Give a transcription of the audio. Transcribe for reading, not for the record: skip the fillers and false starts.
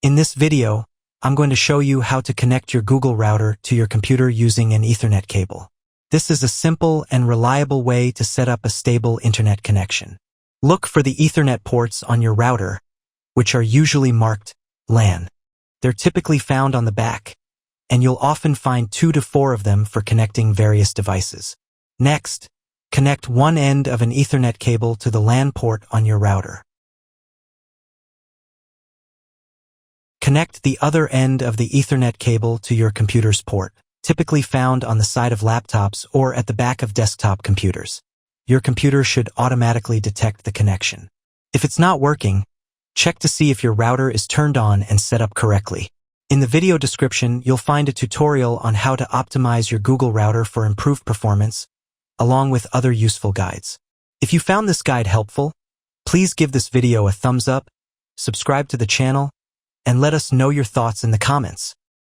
In this video, I'm going to show you how to connect your Google router to your computer using an Ethernet cable. This is a simple and reliable way to set up a stable internet connection. Look for the Ethernet ports on your router, which are usually marked LAN. They're typically found on the back, and you'll often find 2 to 4 of them for connecting various devices. Next, connect one end of an Ethernet cable to the LAN port on your router. Connect the other end of the Ethernet cable to your computer's port, typically found on the side of laptops or at the back of desktop computers. Your computer should automatically detect the connection. If it's not working, check to see if your router is turned on and set up correctly. In the video description, you'll find a tutorial on how to optimize your Google router for improved performance, along with other useful guides. If you found this guide helpful, please give this video a thumbs up, subscribe to the channel, and let us know your thoughts in the comments.